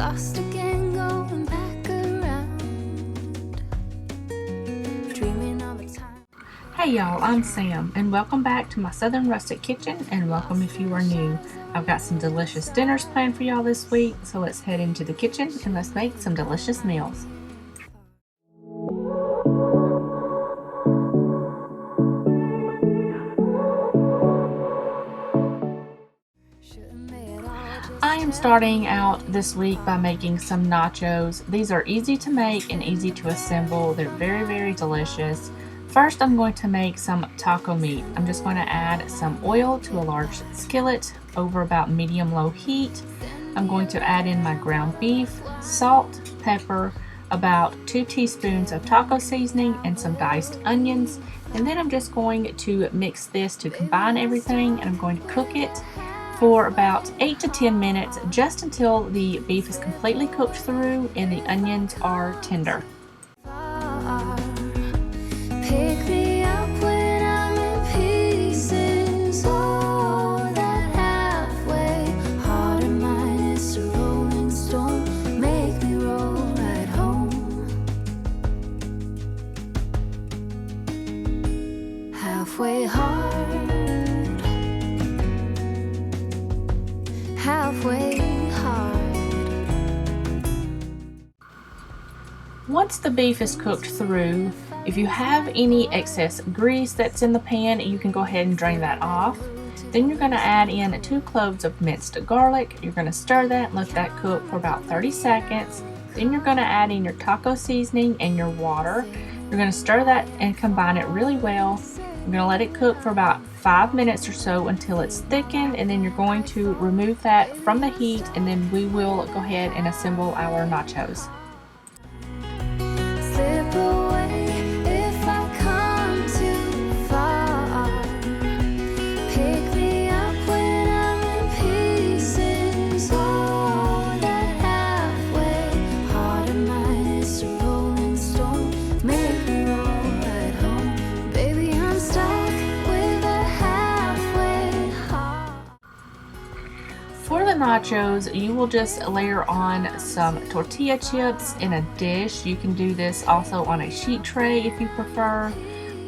lost again, going back around, dreaming all the time. Hey y'all, I'm Sam, and welcome back to my Southern Rustic kitchen, and welcome if you are new. I've got some delicious dinners planned for y'all this week, so let's head into the kitchen and let's make some delicious meals. I am starting out this week by making some nachos. These are easy to make and easy to assemble. They're very, very delicious. First, I'm going to make some taco meat. I'm just going to add some oil to a large skillet over about medium-low heat. I'm going to add in my ground beef, salt, pepper, about 2 teaspoons of taco seasoning, and some diced onions. And then I'm just going to mix this to combine everything, and I'm going to cook it for about 8 to 10 minutes, just until the beef is completely cooked through and the onions are tender. Pick me up when I'm in pieces. Oh, that halfway heart of mine is a rolling stone. Make me roll right home. Halfway hard, halfway hard. Once the beef is cooked through, if you have any excess grease that's in the pan, you can go ahead and drain that off. Then you're going to add in 2 cloves of minced garlic. You're going to stir that and let that cook for about 30 seconds. Then you're going to add in your taco seasoning and your water. You're going to stir that and combine it really well. You're going to let it cook for about 5 minutes or so until it's thickened, and then you're going to remove that from the heat, and then we will go ahead and assemble our nachos. Slip away if I come too far. Pick me up when I'm in pieces. Oh, that halfway heart of mine is a rolling stone. Make me roll right home. Baby, I'm stuck with a halfway heart. For the nachos, you will just layer on some tortilla chips in a dish. You can do this also on a sheet tray if you prefer.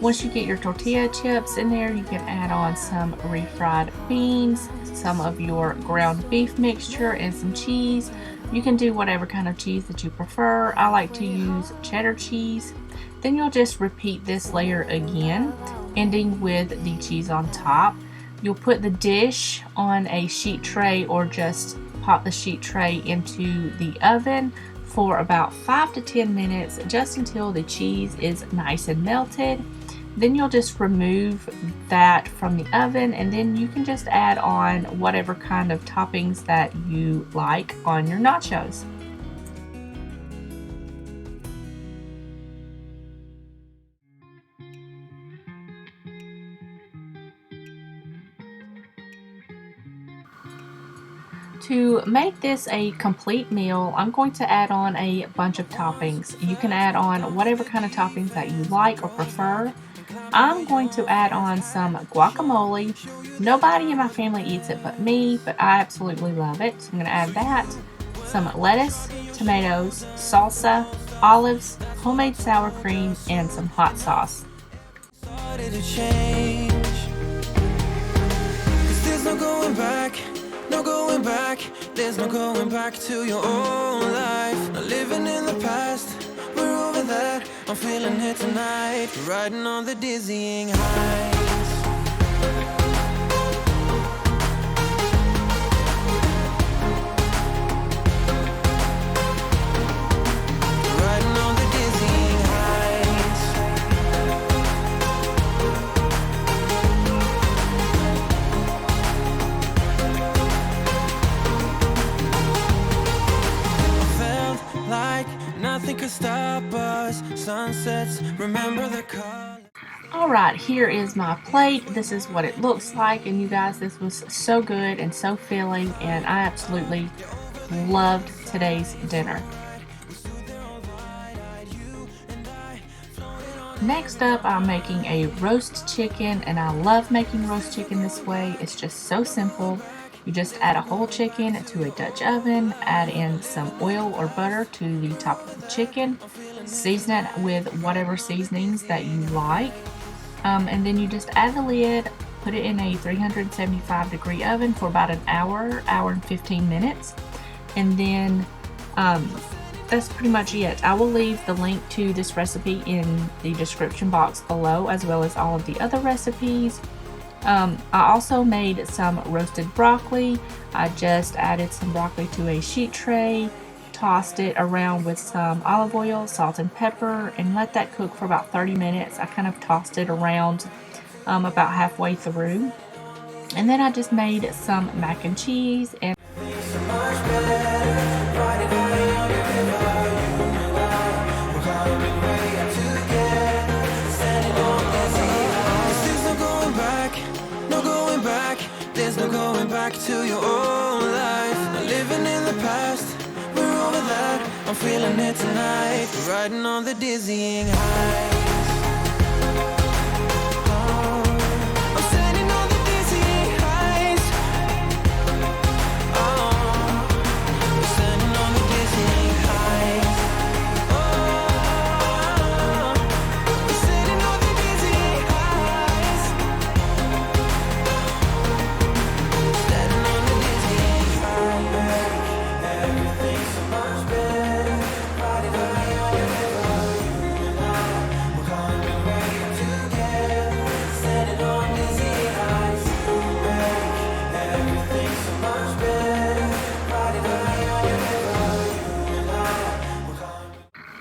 Once you get your tortilla chips in there, you can add on some refried beans, some of your ground beef mixture, and some cheese. You can do whatever kind of cheese that you prefer. I like to use cheddar cheese. Then you'll just repeat this layer again, ending with the cheese on top. You'll put the dish on a sheet tray, or just pop the sheet tray into the oven for about 5 to 10 minutes, just until the cheese is nice and melted. Then you'll just remove that from the oven, and then you can just add on whatever kind of toppings that you like on your nachos. To make this a complete meal, I'm going to add on a bunch of toppings. You can add on whatever kind of toppings that you like or prefer. I'm going to add on some guacamole. Nobody in my family eats it but me, but I absolutely love it. So I'm going to add that. Some lettuce, tomatoes, salsa, olives, homemade sour cream, and some hot sauce. No going back, there's no going back to your old life. Not living in the past, we're over that. I'm feeling it tonight, riding on the dizzying heights. Riding on the dizzying heights. Like nothing could stop us. Sunsets, remember the color. Alright, here is my plate. This is what it looks like, and you guys, this was so good and so filling, and I absolutely loved today's dinner. Next up, I'm making a roast chicken, and I love making roast chicken this way. It's just so simple. You just add a whole chicken to a Dutch oven, add in some oil or butter to the top of the chicken, season it with whatever seasonings that you like, and then you just add the lid, put it in a 375-degree oven for about an hour and 15 minutes, and then that's pretty much it. I will leave the link to this recipe in the description box below, as well as all of the other recipes. I also made some roasted broccoli. I just added some broccoli to a sheet tray, tossed it around with some olive oil, salt and pepper, and let that cook for about 30 minutes. I kind of tossed it around about halfway through. And then I just made some mac and cheese and There's no going back to your old life. Not living in the past, we're over that. I'm feeling it tonight. We're riding on the dizzying high. I'm standing on the dizzying highs. We're standing on the dizzying highs. We're standing on the dizzying highs.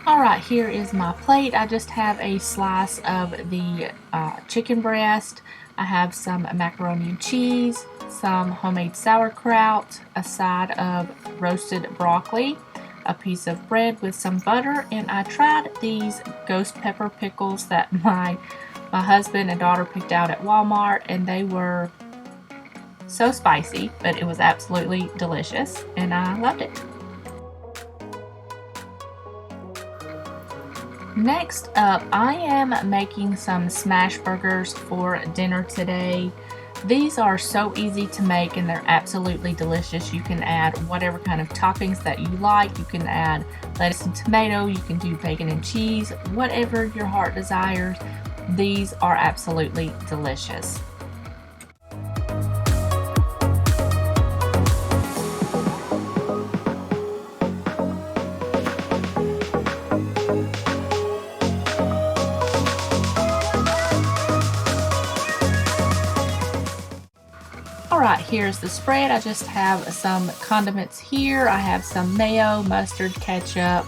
Alright, here is my plate. I just have a slice of the chicken breast. I have some macaroni and cheese, some homemade sauerkraut, a side of roasted broccoli, a piece of bread with some butter, and I tried these ghost pepper pickles that my husband and daughter picked out at Walmart, and they were so spicy, but it was absolutely delicious, and I loved it. Next up, I am making some smash burgers for dinner today. These are so easy to make and they're absolutely delicious. You can add whatever kind of toppings that you like. You can add lettuce and tomato, you can do bacon and cheese, whatever your heart desires. These are absolutely delicious. Alright, here's the spread. I just have some condiments here. I have some mayo, mustard, ketchup,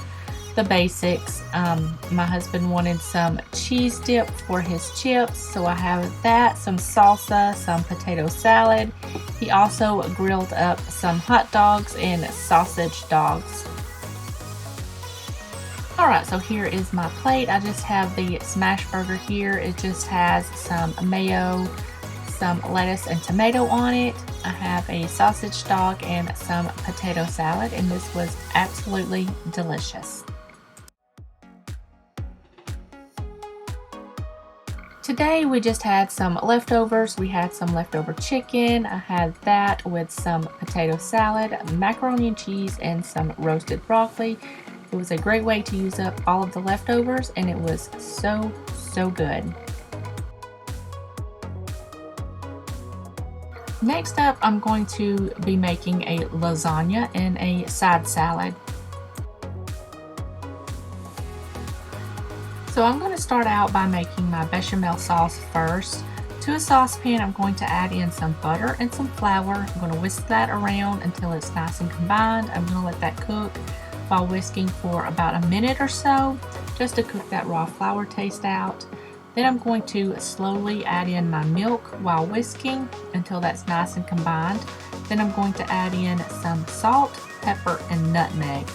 the basics. My husband wanted some cheese dip for his chips, so I have that, some salsa, some potato salad. He also grilled up some hot dogs and sausage dogs. Alright, so here is my plate. I just have the smash burger here. It just has some mayo, some lettuce and tomato on it. I have a sausage dog and some potato salad, and this was absolutely delicious. Today we just had some leftovers. We had some leftover chicken. I had that with some potato salad, macaroni and cheese, and some roasted broccoli. It was a great way to use up all of the leftovers, and it was so good. Next up, I'm going to be making a lasagna and a side salad. So I'm going to start out by making my bechamel sauce first. To a saucepan, I'm going to add in some butter and some flour. I'm going to whisk that around until it's nice and combined. I'm going to let that cook while whisking for about a minute or so, just to cook that raw flour taste out. Then I'm going to slowly add in my milk while whisking until that's nice and combined. Then I'm going to add in some salt, pepper, and nutmeg.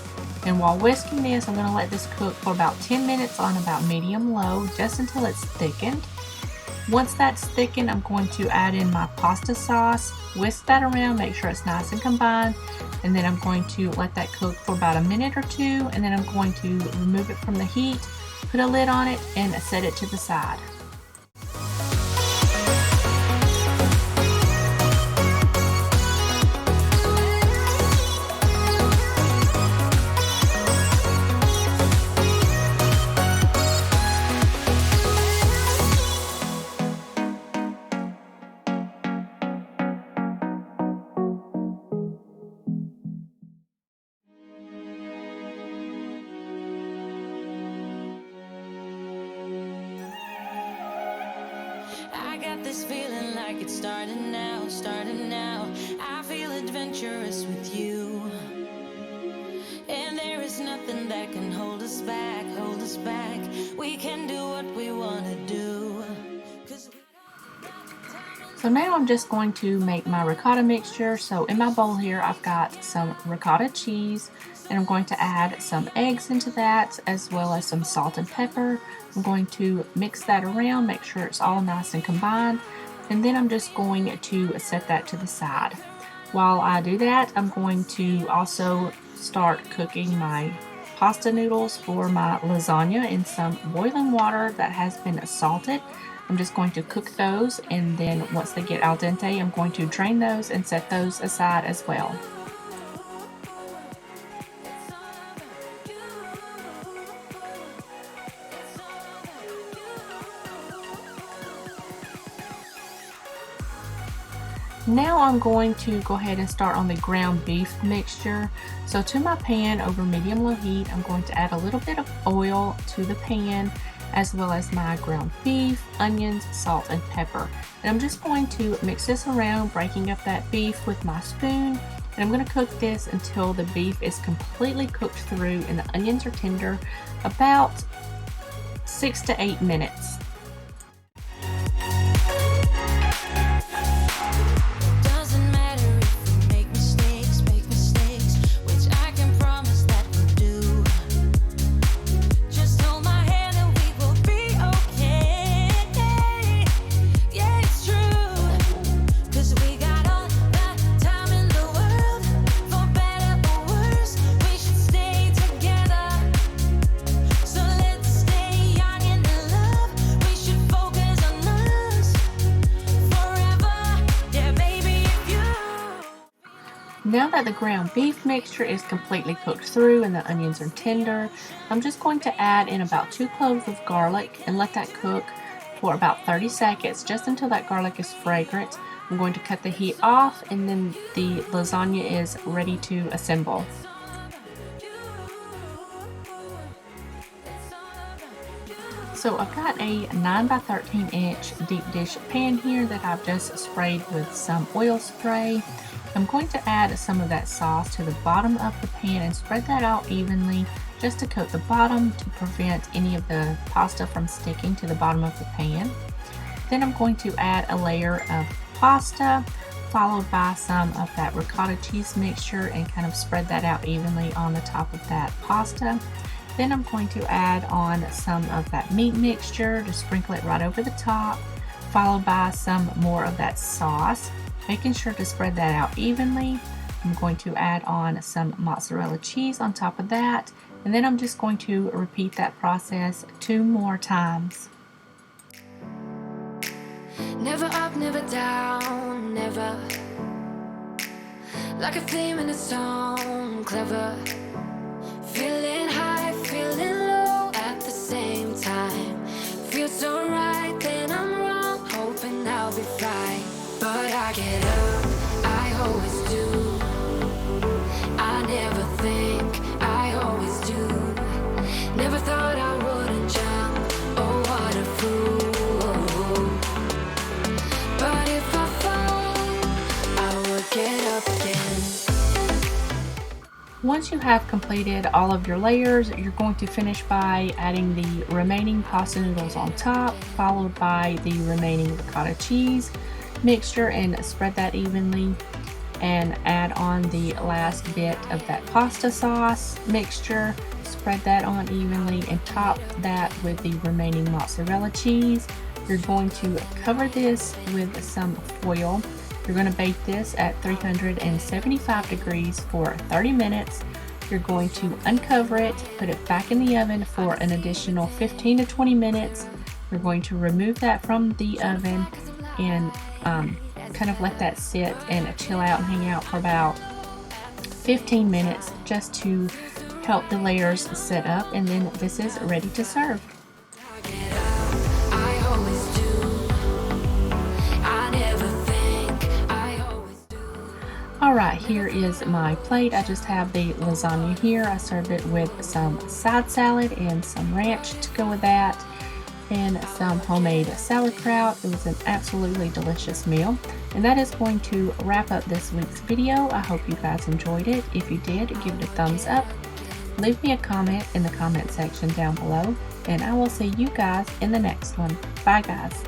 And while whisking this, I'm going to let this cook for about 10 minutes on about medium-low, just until it's thickened. Once that's thickened, I'm going to add in my pasta sauce, whisk that around, make sure it's nice and combined, and then I'm going to let that cook for about a minute or two, and then I'm going to remove it from the heat, put a lid on it, and set it to the side. I got this feeling like it's starting now, starting now. I feel adventurous with you. And there is nothing that can hold us back, hold us back. We can do what we want to do. So now I'm just going to make my ricotta mixture. So in my bowl here, I've got some ricotta cheese, and I'm going to add some eggs into that, as well as some salt and pepper. I'm going to mix that around, make sure it's all nice and combined, and then I'm just going to set that to the side. While I do that, I'm going to also start cooking my pasta noodles for my lasagna in some boiling water that has been salted. I'm just going to cook those, and then once they get al dente, I'm going to drain those and set those aside as well. Now I'm going to go ahead and start on the ground beef mixture. So to my pan over medium-low heat, I'm going to add a little bit of oil to the pan, as well as my ground beef, onions, salt, and pepper. And I'm just going to mix this around, breaking up that beef with my spoon. And I'm going to cook this until the beef is completely cooked through and the onions are tender, about 6 to 8 minutes. Now that the ground beef mixture is completely cooked through and the onions are tender, I'm just going to add in about 2 cloves of garlic and let that cook for about 30 seconds, just until that garlic is fragrant. I'm going to cut the heat off, and then the lasagna is ready to assemble. So I've got a 9 by 13 inch deep dish pan here that I've just sprayed with some oil spray. I'm going to add some of that sauce to the bottom of the pan and spread that out evenly, just to coat the bottom to prevent any of the pasta from sticking to the bottom of the pan. Then I'm going to add a layer of pasta, followed by some of that ricotta cheese mixture, and kind of spread that out evenly on the top of that pasta. Then I'm going to add on some of that meat mixture, to sprinkle it right over the top, followed by some more of that sauce, making sure to spread that out evenly. I'm going to add on some mozzarella cheese on top of that, and then I'm just going to repeat that process 2 more times. Never up, never down, never. Like a theme in a song, clever. Feeling high, feeling low at the same time. Feels so right, then I'm wrong, hoping I'll be fine. But I get up, I always do. I never think, I always do. Never thought I wouldn't jump, oh what a fool. But if I fall, I would get up again. Once you have completed all of your layers, you're going to finish by adding the remaining pasta noodles on top, followed by the remaining ricotta cheese mixture, and spread that evenly, and add on the last bit of that pasta sauce mixture, spread that on evenly, and top that with the remaining mozzarella cheese. You're going to cover this with some foil. You're going to bake this at 375 degrees for 30 minutes. You're going to uncover it, put it back in the oven for an additional 15 to 20 minutes. You're going to remove that from the oven and kind of let that sit and chill out and hang out for about 15 minutes, just to help the layers set up, and then this is ready to serve. Alright, here is my plate. I just have the lasagna here. I served it with some side salad and some ranch to go with that. and some homemade sauerkraut. It was an absolutely delicious meal. And that is going to wrap up this week's video. I hope you guys enjoyed it. If you did, give it a thumbs up. Leave me a comment in the comment section down below, and I will see you guys in the next one. Bye guys.